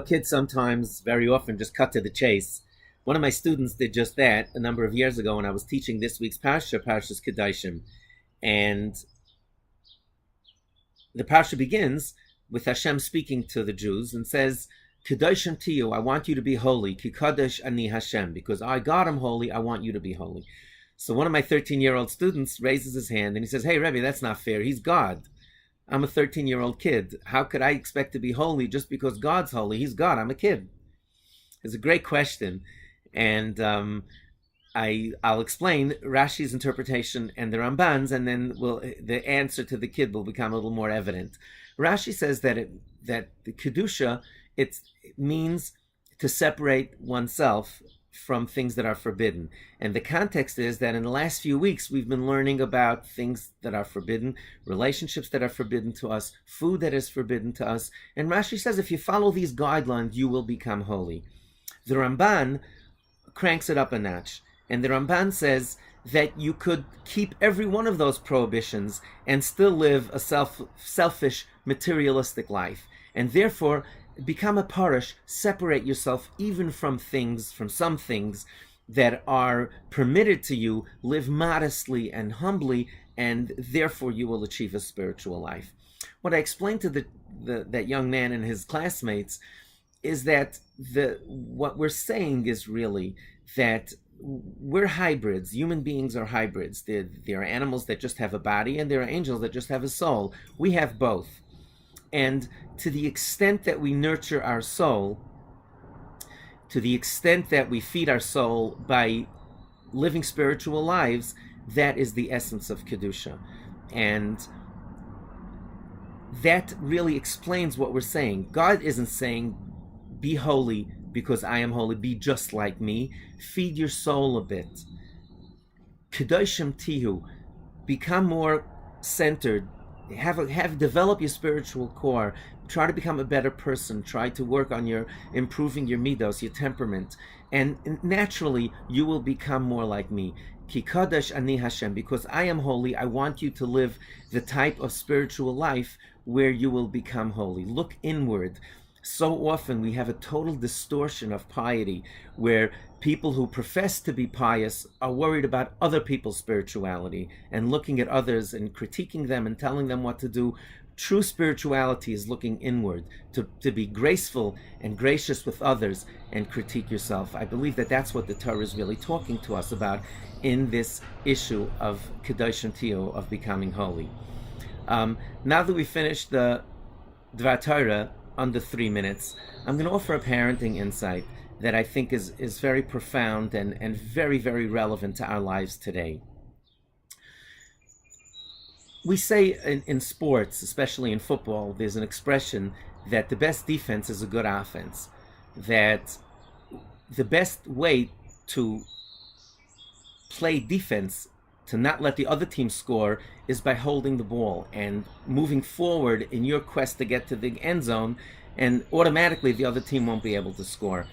Kids sometimes, very often, just cut to the chase. One of my students did just that a number of years ago when I was teaching this week's Parshas Kedoshim. And the Parsha begins with Hashem speaking to the Jews and says, Kedoshim to you, I want you to be holy. Ki Kadosh ani Hashem, because I, God, am holy, I want you to be holy. So one of my 13-year-old students raises his hand and he says, hey, Rebbe, that's not fair. He's God. I'm a 13-year-old kid. How could I expect to be holy just because God's holy? He's God. I'm a kid. It's a great question. And I'll explain Rashi's interpretation and the Ramban's, and then the answer to the kid will become a little more evident. Rashi says that the Kedusha, it means to separate oneself from things that are forbidden. And the context is that in the last few weeks, we've been learning about things that are forbidden, relationships that are forbidden to us, food that is forbidden to us. And Rashi says, if you follow these guidelines, you will become holy. The Ramban cranks it up a notch. And the Ramban says that you could keep every one of those prohibitions and still live a selfish, materialistic life. And therefore, become a parish, separate yourself even from some things that are permitted to you, live modestly and humbly, and therefore you will achieve a spiritual life. What I explained to that young man and his classmates is that what we're saying is really that we're hybrids. Human beings are hybrids. There are animals that just have a body, and there are angels that just have a soul. We have both. And to the extent that we nurture our soul, to the extent that we feed our soul by living spiritual lives, that is the essence of Kedusha. And that really explains what we're saying. God isn't saying, be holy because I am holy, be just like me. Feed your soul a bit. Kedoshim tihu, become more centered. Develop your spiritual core. Try to become a better person. Try to work on improving your midos, your temperament, and naturally you will become more like me. Ki kadosh ani Hashem, because I am holy. I want you to live the type of spiritual life where you will become holy. Look inward. So often we have a total distortion of piety, where people who profess to be pious are worried about other people's spirituality and looking at others and critiquing them and telling them what to do. True spirituality is looking inward, to be graceful and gracious with others and critique yourself. I believe that that's what the Torah is really talking to us about in this issue of Kedoshim Tiyu, of becoming holy. Now that we finished the Dvar Torah under 3 minutes, I'm going to offer a parenting insight that I think is very profound and very, very relevant to our lives today. We say in sports, especially in football, there's an expression that the best defense is a good offense. That the best way to play defense, to not let the other team score, is by holding the ball and moving forward in your quest to get to the end zone, and automatically the other team won't be able to score.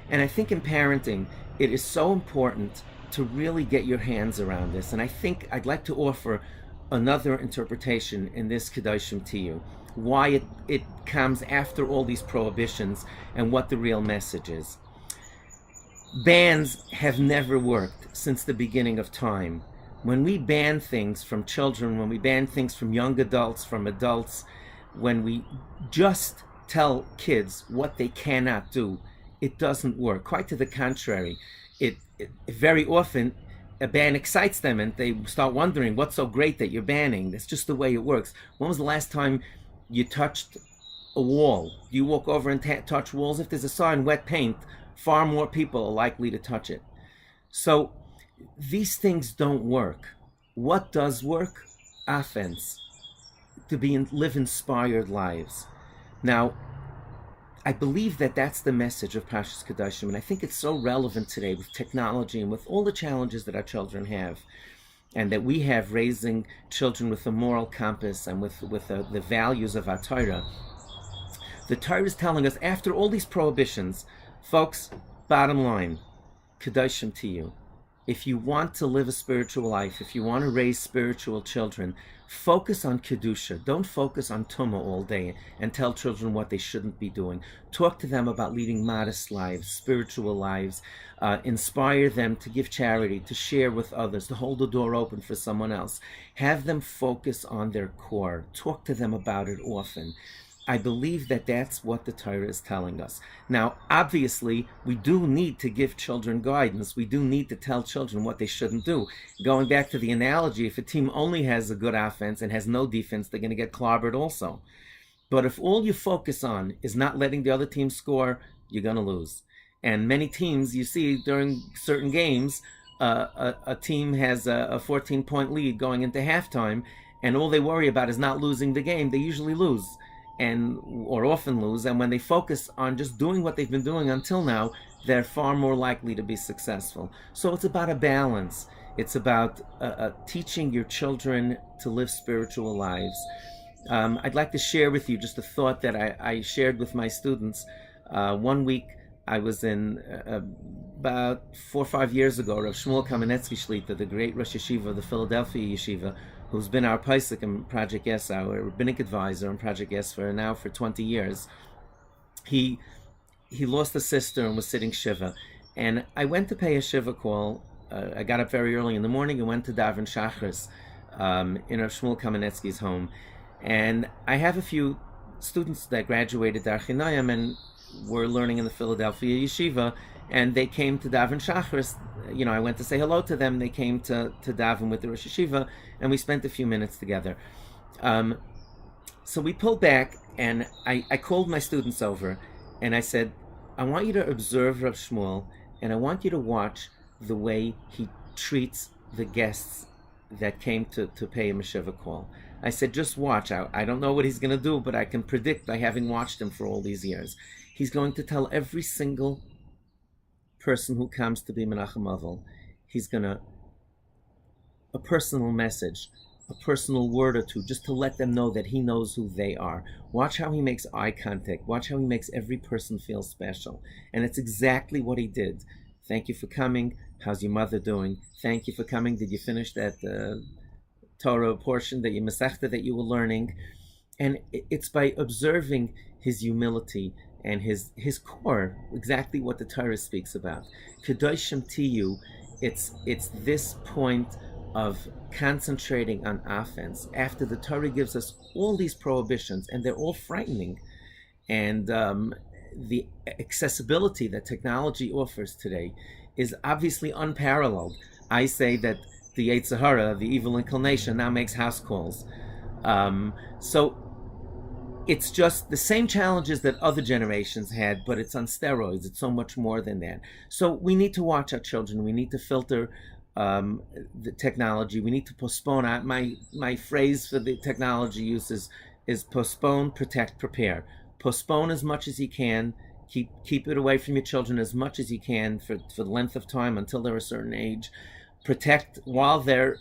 And I think in parenting, it is so important to really get your hands around this. And I think I'd like to offer another interpretation in this Kedoshim Tiyu, why it comes after all these prohibitions and what the real message is. Bans have never worked since the beginning of time. When we ban things from children, when we ban things from young adults, from adults, when we just tell kids what they cannot do, it doesn't work. Quite to the contrary. It very often, a ban excites them and they start wondering, what's so great that you're banning? That's just the way it works. When was the last time you touched a wall? Do you walk over and touch walls? If there's a sign, wet paint, far more people are likely to touch it. So these things don't work. What does work? Offense. To live inspired lives. Now, I believe that that's the message of Parshas Kedoshim, and I think it's so relevant today with technology and with all the challenges that our children have, and that we have raising children with a moral compass and with the values of our Torah. The Torah is telling us, after all these prohibitions, folks, bottom line, Kedoshim Tiyu. if you want to live a spiritual life, if you want to raise spiritual children, focus on Kedusha. Don't focus on Tumah all day and tell children what they shouldn't be doing. Talk to them about leading modest lives, spiritual lives. Inspire them to give charity, to share with others, to hold the door open for someone else. Have them focus on their core. Talk to them about it often. I believe that that's what the Torah is telling us. Now, obviously, we do need to give children guidance. We do need to tell children what they shouldn't do. Going back to the analogy, if a team only has a good offense and has no defense, they're going to get clobbered also. But if all you focus on is not letting the other team score, you're going to lose. And many teams, you see during certain games, a team has a 14-point lead going into halftime, and all they worry about is not losing the game. They usually lose. Or often lose, and when they focus on just doing what they've been doing until now, they're far more likely to be successful. So it's about a balance. It's about teaching your children to live spiritual lives. I'd like to share with you just a thought that I shared with my students. One week I was in, about 4 or 5 years ago, Rav Shmuel Kamenetsky Shlita, the great Rosh Yeshiva of the Philadelphia Yeshiva, who's been our Paisik in Project Yes, our rabbinic advisor in Project Yes for 20 years. He lost a sister and was sitting Shiva. And I went to pay a Shiva call. I got up very early in the morning and went to daven Shachris in Rav Shmuel Kamenetsky's home. And I have a few students that graduated Dar Chinayim and were learning in the Philadelphia Yeshiva, and they came to daven Shachris. I went to say hello to them. They came to daven with the Rosh Yeshiva, and we spent a few minutes together. So we pulled back, and I called my students over, and I said, I want you to observe Rav Shmuel, and I want you to watch the way he treats the guests that came to pay him a Shiva call. I said, just watch. I don't know what he's going to do, but I can predict by having watched him for all these years. He's going to tell every single person who comes to be Menachem Avel, he's going to, a personal message, a personal word or two, just to let them know that he knows who they are. Watch how he makes eye contact. Watch how he makes every person feel special. And it's exactly what he did. Thank you for coming. How's your mother doing? Thank you for coming. Did you finish that Torah portion, that you Masechta that you were learning? And it's by observing his humility and his core, exactly what the Torah speaks about. Kedoshim Tiyu, it's this point of concentrating on offense. After the Torah gives us all these prohibitions, and they're all frightening, and the accessibility that technology offers today is obviously unparalleled. I say that the Yetzer Hara, the evil inclination, now makes house calls. So it's just the same challenges that other generations had, but it's on steroids. It's so much more than that. So we need to watch our children. We need to filter the technology. We need to postpone. My phrase for the technology use is postpone, protect, prepare. Postpone as much as you can. Keep it away from your children as much as you can for the length of time until they're a certain age. Protect while they're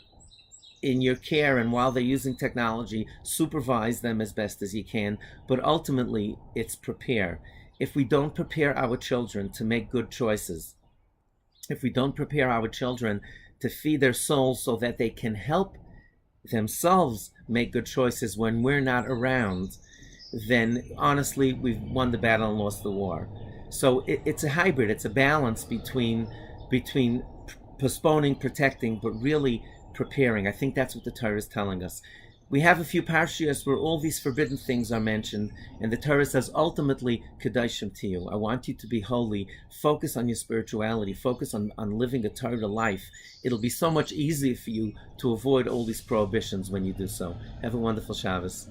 in your care, and while they're using technology, supervise them as best as you can. But ultimately, it's prepare. If we don't prepare our children to make good choices, if we don't prepare our children to feed their souls so that they can help themselves make good choices when we're not around, then honestly, we've won the battle and lost the war. So it's a hybrid. It's a balance between postponing, protecting, but really preparing. I think that's what the Torah is telling us. We have a few parshiyos where all these forbidden things are mentioned, and the Torah says ultimately, Kedoshim Tiyu. I want you to be holy. Focus on your spirituality. Focus on living a Torah life. It'll be so much easier for you to avoid all these prohibitions when you do so. Have a wonderful Shabbos.